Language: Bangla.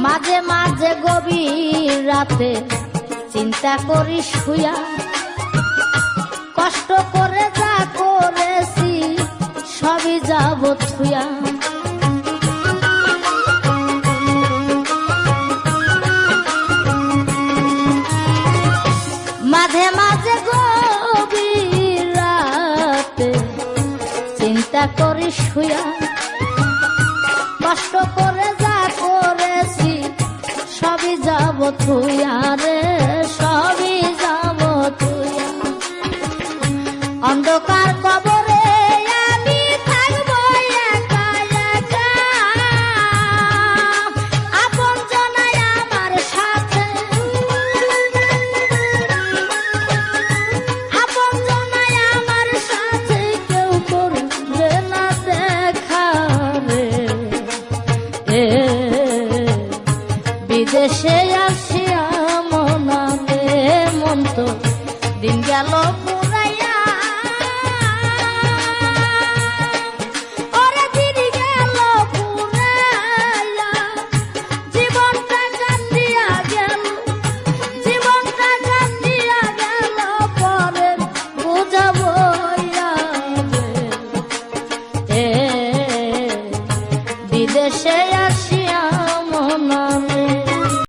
মাঝে মাঝে গভীর রাতে চিন্তা করি শুয়া, কষ্ট করে যা করেছি সবই যাব থুয়া। মাঝে মাঝে গভীর রাতে চিন্তা করি শুয়া, কষ্ট করে যা করেছি সবই যাব থুয়া রে, সবই যাব থুয়া। অন্ধকার কবরে আমি থাকবো একা একা, আপন জনাই আমার সাথে, আপন জনাই আমার সাথে কেউ করবে না দেখা রে। বিদেশে আসিয়া মনালে মন তো দিন গেল